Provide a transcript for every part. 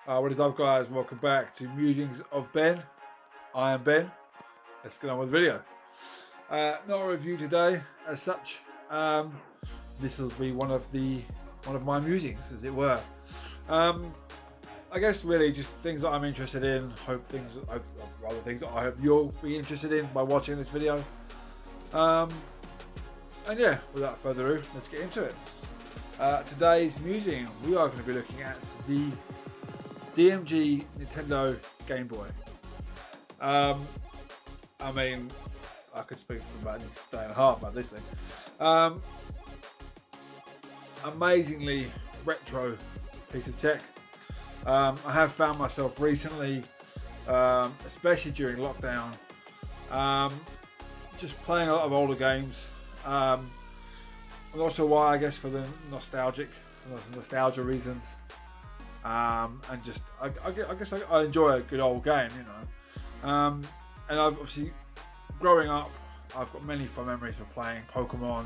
What is up, guys? Welcome back to Musings of Ben. I am Ben. Let's get on with the video. Not a review today, as such. This will be one of my musings, as it were. I guess really just things that I'm interested in. Things that I hope you'll be interested in by watching this video. And yeah, without further ado, let's get into it. Today's musing, we are going to be looking at the DMG Nintendo Game Boy. I mean, I could speak for about a day and a half about this thing. Amazingly retro piece of tech. I have found myself recently, especially during lockdown, just playing a lot of older games. I'm not sure why. I guess for the nostalgia reasons. And just I guess I enjoy a good old game, you know. And I've obviously, growing up, I've got many fond memories of playing Pokemon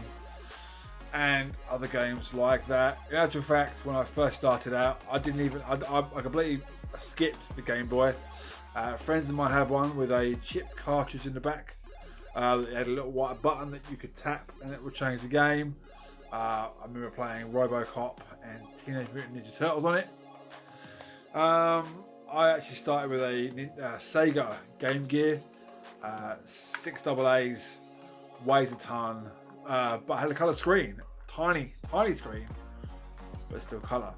and other games like that. In actual fact, when I first started out, I completely skipped the Game Boy. Friends of mine had one with a chipped cartridge in the back. It had a little white button that you could tap and it would change the game. I remember playing RoboCop and Teenage Mutant Ninja Turtles on it. I actually started with a Sega Game Gear, 6 AA's, weighs a ton, but I had a colour screen, tiny screen, but still colour.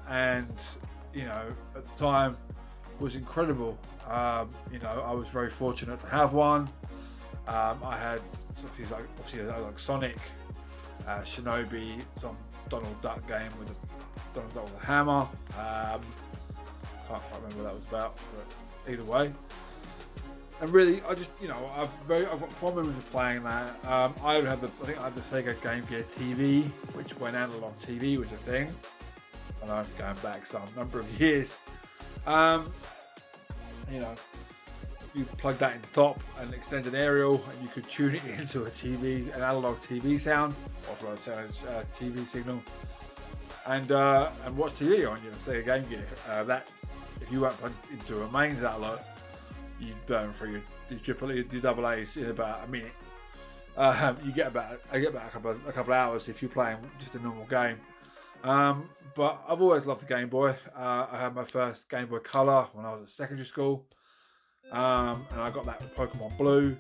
And you know, at the time, it was incredible. You know, I was very fortunate to have one. I had obviously like Sonic, Shinobi, some Donald Duck game with a hammer. Can't quite remember what that was about, but either way. And really, I just, you know, I've got fond memories of playing that. I had the Sega Game Gear TV, which when analog TV was a thing. And I'm going back some number of years. You know, you plug that into top and extend an aerial, and you could tune it into a TV, an analog TV sound, or a TV signal. And watch TV on your Sega Game Gear. That if you weren't plugged into a mains outlet, you'd burn through your double A's in about a minute. I get about a couple of hours if you're playing just a normal game. But I've always loved the Game Boy. I had my first Game Boy Color when I was at secondary school, and I got that with Pokemon Blue,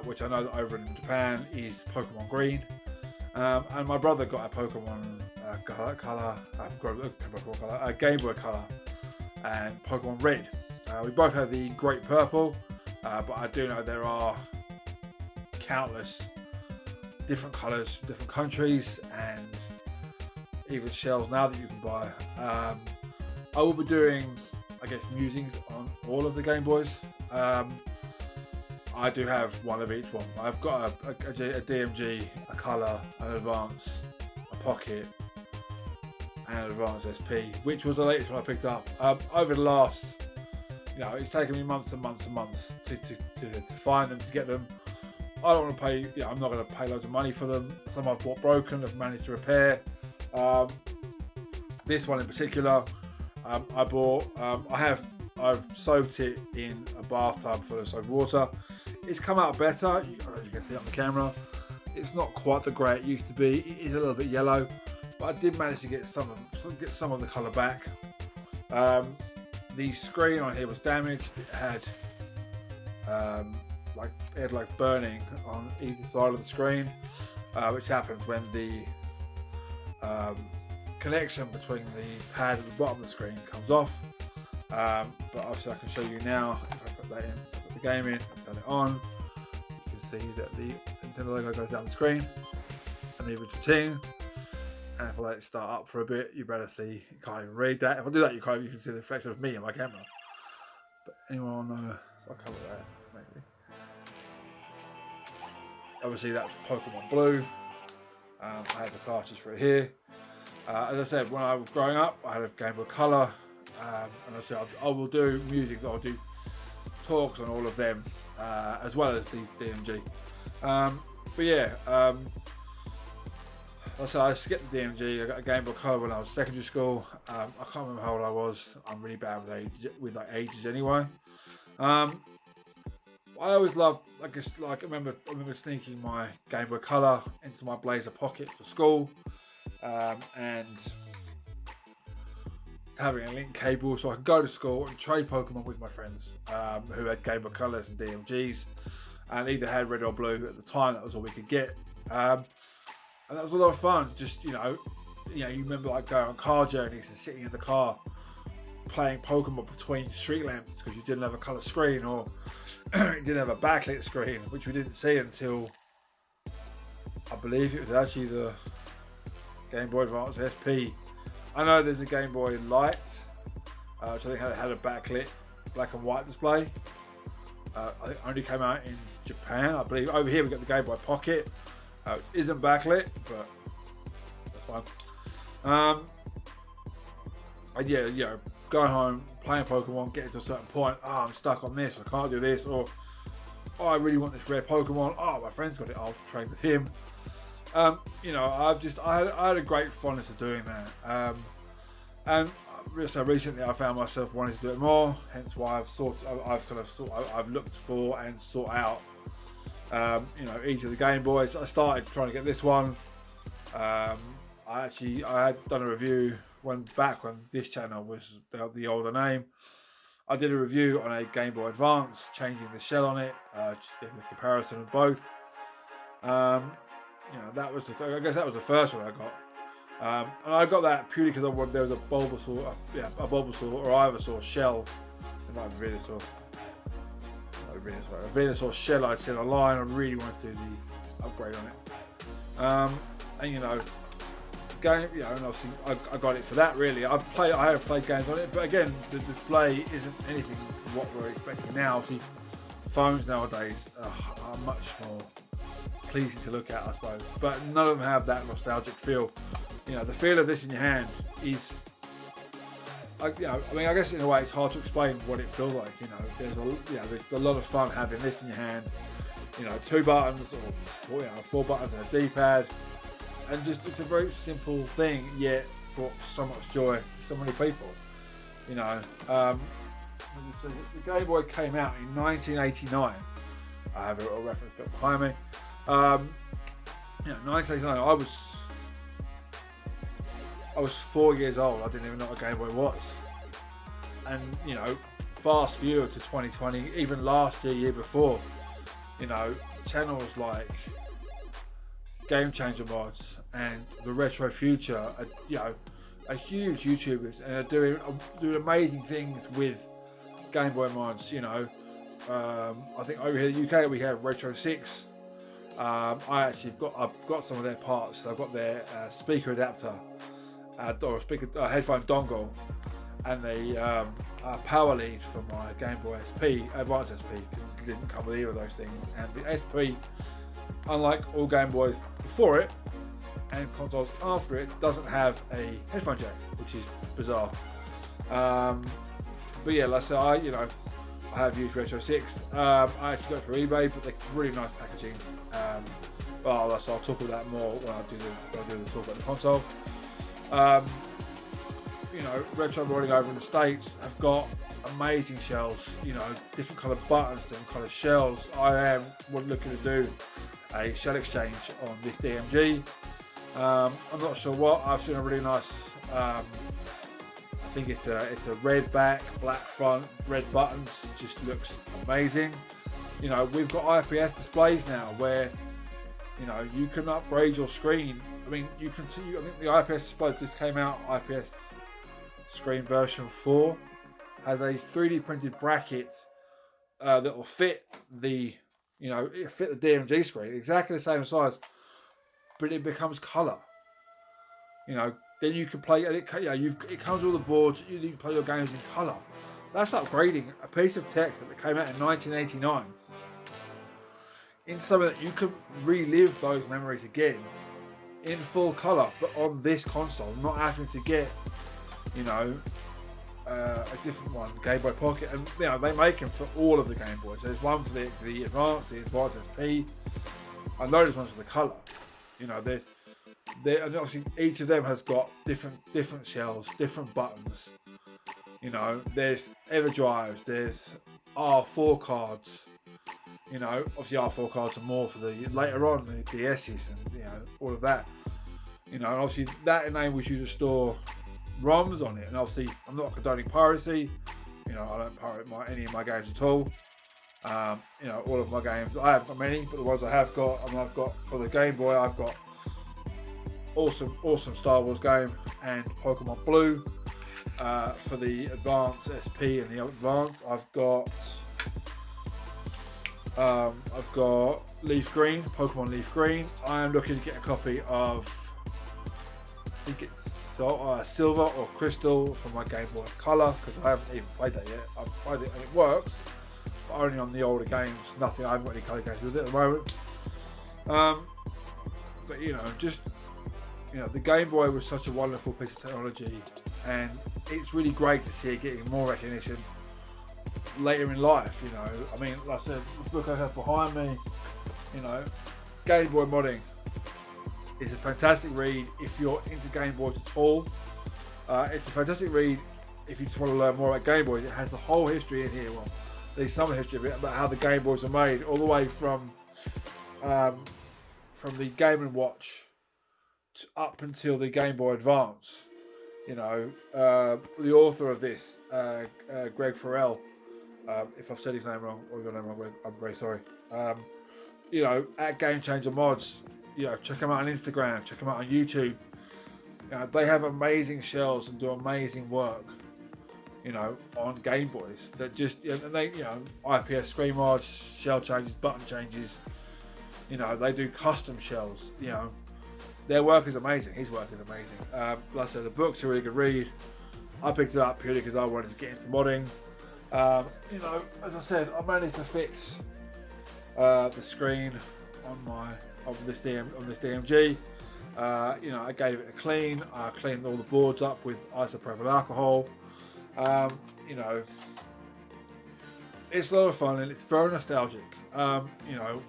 which I know that over in Japan is Pokemon Green. And my brother got a Pokemon Game Boy Color and Pokemon Red. We both have the Great Purple, but I do know there are countless different colours, different countries, and even shells now that you can buy. I will be doing, I guess, musings on all of the Game Boys. I do have one of each one. I've got a DMG, a Colour, an Advance, a Pocket, and an Advance SP, which was the latest one I picked up. Over the last, you know, it's taken me months and months and months to find them, to get them. I don't want to pay, I'm not going to pay loads of money for them. Some I've bought broken, I've managed to repair. This one in particular, I bought, I've soaked it in a bathtub full of soap water. It's come out better, as you can see on the camera. It's not quite the grey it used to be. It is a little bit yellow, but I did manage to get some of the colour back. The screen on here was damaged. It had like burning on either side of the screen, which happens when the connection between the pad at the bottom of the screen comes off. But obviously I can show you now. If I put that in, put the game in, and turn it on, you can see that the Nintendo logo goes down the screen and the routine. And if I let it start up for a bit, you better see, you can't even read that. If I do that, you can see the reflection of me in my camera. But anyone, I'll cover that maybe. Obviously that's Pokemon Blue. I have the cartridge for it here. As I said, when I was growing up, I had a Game Boy Color. And I said I will do music, I'll do talks on all of them, as well as the DMG. But yeah, So I skipped the DMG. I got a Game Boy Color when I was secondary school. I can't remember how old I was. I'm really bad with ages anyway. I always loved, I remember sneaking my Game Boy Color into my blazer pocket for school, and having a link cable so I could go to school and trade Pokemon with my friends who had Game Boy Colors and DMGs, and either had red or blue at the time. That was all we could get. And that was a lot of fun. Just, you remember like going on car journeys and sitting in the car playing Pokemon between street lamps because you didn't have a colour screen, or you didn't have a backlit screen, which we didn't see until I believe it was actually the Game Boy Advance SP. I know there's a Game Boy Light, which I think had a backlit black and white display. I think it only came out in Japan, I believe. Over here we got the Game Boy Pocket. It isn't backlit, but that's fine. And yeah, going home, playing Pokemon, getting to a certain point. Oh, I'm stuck on this. I can't do this. Or, oh, I really want this rare Pokemon. Oh, my friend's got it. I'll train with him. I had a great fondness of doing that. And so recently, I found myself wanting to do it more. Hence why I've looked for and sought out. Each of the Game Boys. I started trying to get this one. I had done a review when this channel was the older name. I did a review on a Game Boy Advance, changing the shell on it, just giving a comparison of both. I guess that was the first one I got, and I got that purely because there was a Bulbasaur or Ivysaur shell. It might be Venusaur. A Venusaur shell I'd seen online. I really wanted to do the upgrade on it. And obviously I got it for that. Really, I have played games on it, but again, the display isn't anything what we're expecting now. Obviously, phones nowadays are much more pleasing to look at, I suppose, but none of them have that nostalgic feel. The feel of this in your hand is. I guess in a way it's hard to explain what it feels like. There's a lot of fun having this in your hand. 2 buttons or 4 buttons and a D-pad, and just it's a very simple thing, yet brought so much joy to so many people. The Game Boy came out in 1989. I have a little reference book behind me. 1989. I was 4 years old. I didn't even know what a Game Boy was. And, fast forward to 2020, even last year before, channels like Game Changer Mods and the Retro Future are huge YouTubers and are doing amazing things with Game Boy mods. I think over here in the UK we have Retro 6. I've got some of their parts. I've got their speaker adapter. Headphone dongle, and the power lead for my Game Boy SP, Advance SP, because it didn't come with either of those things. And the SP, unlike all Game Boys before it and consoles after it, doesn't have a headphone jack, which is bizarre. But yeah, like I said, I have used Retro 6. I actually got it for eBay, but they're really nice packaging. I'll talk about that more when I do the talk about the console. Retro Rolling over in the States have got amazing shells, different colour buttons, different colour shells. I am looking to do a shell exchange on this DMG. I'm not sure what. I've seen a really nice, I think it's a red back, black front, red buttons. It just looks amazing. We've got IPS displays now where, you can upgrade your screen. You can see, I think the IPS display just came out, IPS screen version 4, has a 3D printed bracket that will fit the DMG screen, exactly the same size, but it becomes colour. Then you can play, it comes with all the boards, you can play your games in colour. That's upgrading a piece of tech that came out in 1989 in something that you can relive those memories again in full colour, but on this console, not having to get a different one, Game Boy Pocket. And they make them for all of the Game Boys. There's one for the Advance, the Advance SP. I know there's ones for the colour. There's And obviously each of them has got different shells, different buttons. You know, there's EverDrives, there's R4 cards. You know, obviously R4 cards are more for the later on the DS's and, you know, all of that. You know, and obviously that enables you to store ROMs on it. And obviously I'm not condoning piracy. You know, I don't pirate any of my games at all. You know, all of my games, I haven't got many, but the ones I have got, and I've got for the Game Boy, I've got awesome Star Wars game and Pokemon Blue. For the Advance SP and the Advance, I've got Leaf Green, Pokemon Leaf Green. I am looking to get a copy of, I think it's Silver or Crystal for my Game Boy Color, because I haven't even played that yet. I've tried it and it works, but only on the older games. Nothing. I haven't got any color games with it at the moment. But you know, just the Game Boy was such a wonderful piece of technology, and it's really great to see it getting more recognition later in life. You know, I mean, like I said, the book I have behind me, you know, Game Boy modding is a fantastic read if you're into Game Boys at all. It's a fantastic read if you just want to learn more about Game Boys. It has the whole history in here. Well, there's some history of it about how the Game Boys are made, all the way from the Game & Watch up until the Game Boy Advance. You know, the author of this, Greg Farrell, if I've said his name wrong or your name wrong, I'm very sorry. You know, at Game Changer Mods, you know, check them out on Instagram, check them out on YouTube. You know, they have amazing shells and do amazing work, you know, on Game Boys. That just, you know, they, you know, IPS screen mods, shell changes, button changes. You know, they do custom shells. You know, their work is amazing. His work is amazing. Like I said, the book's a really good read. I picked it up purely because I wanted to get into modding. You know, as I said, I managed to fix the screen on this DMG. You know, I gave it a clean. I cleaned all the boards up with isopropyl alcohol. You know, it's a lot of fun and it's very nostalgic. You know,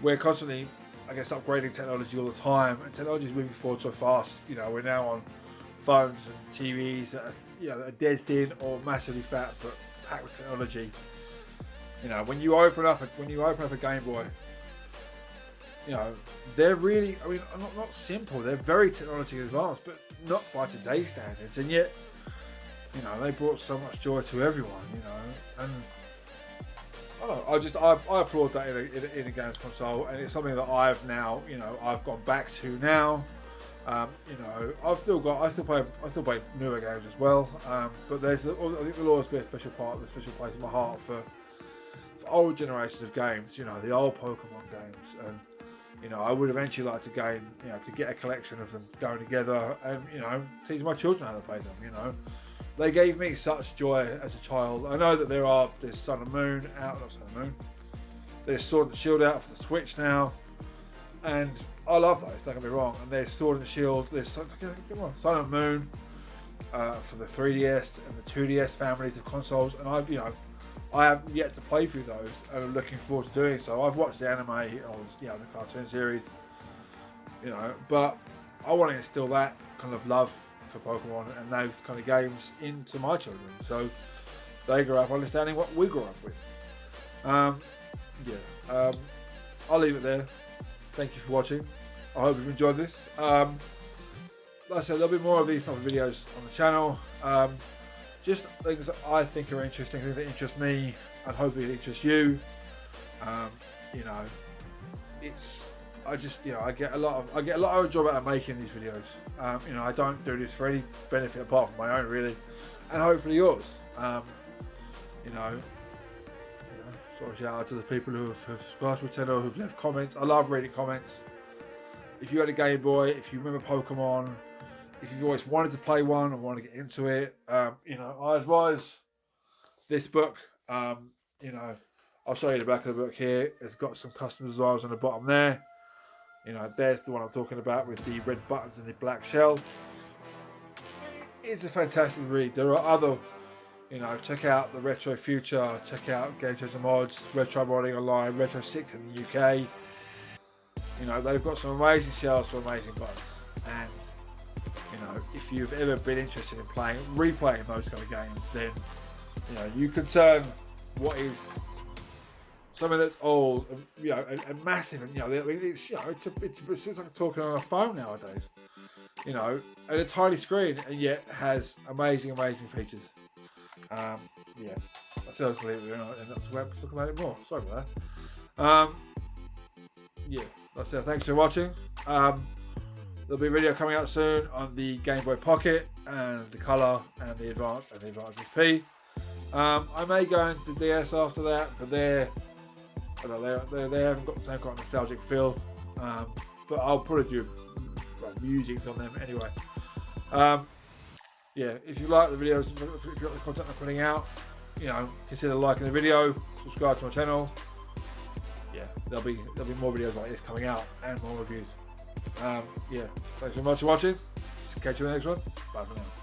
we're constantly, I guess, upgrading technology all the time, and technology is moving forward so fast. You know, we're now on phones and TVs that are, you know, that are dead thin or massively fat, but packed with technology. You know, when you open up a Game Boy, you know, they're really, I mean, not simple. They're very technologically advanced, but not by today's standards. And yet, you know, they brought so much joy to everyone. You know, and I applaud that in a games console, and it's something that I've now, you know, I've gone back to now. You know, I still play newer games as well. But I think there'll always be a special place in my heart for old generations of games. You know, the old Pokemon games, and you know, I would eventually like to get a collection of them going together, and you know, teach my children how to play them. You know, they gave me such joy as a child. I know that there's Sun and Moon out, not Sun and Moon. There's Sword and Shield out for the Switch now, and I love those. Don't get me wrong. And there's Sword and Shield. There's Sun and Moon for the 3DS and the 2DS families of consoles, and I haven't yet to play through those, and I'm looking forward to doing so. I've watched the anime or the cartoon series, you know, but I want to instill that kind of love for Pokemon and those kind of games into my children, so they grow up understanding what we grew up with. I'll leave it there. Thank you for watching. I hope you've enjoyed this. Like I said, there'll be more of these type of videos on the channel. Just things that I think are interesting, things that interest me, and hopefully it interests you. You know, I get a lot of joy out of making these videos. You know, I don't do this for any benefit apart from my own, really, and hopefully yours. You know, sort of shout out to the people who have subscribed to the channel, who've left comments. I love reading comments. If you had a Game Boy, if you remember Pokemon, if you've always wanted to play one and want to get into it, you know, I advise this book. You know, I'll show you the back of the book here. It's got some custom designs on the bottom there. You know, there's the one I'm talking about with the red buttons and the black shell. It's a fantastic read. There are other, you know, check out the Retro Future, check out Game Changer Mods, Retro Modding Online, Retro 6 in the UK. You know, they've got some amazing shelves for amazing buttons. And, you know, if you've ever been interested in replaying those kind of games, then, you know, you can turn what is something that's old, you know, and massive, and, you know, it's, you know, it's like talking on a phone nowadays, you know, and a tiny screen, and yet has amazing features. Yeah, I still believe it, and I'll talk about it more. Sorry about that. Yeah, that's it. Thanks for watching. There'll be a video coming out soon on the Game Boy Pocket and the Color and the Advance SP. I may go into the DS after that, but they haven't got the same kind of nostalgic feel. But I'll probably do musics on them anyway. Yeah, if you like the videos, if you like the content I'm putting out, you know, consider liking the video, subscribe to my channel. Yeah, there'll be more videos like this coming out and more reviews. Yeah, thanks very much for watching. Catch you in the next one. Bye for now.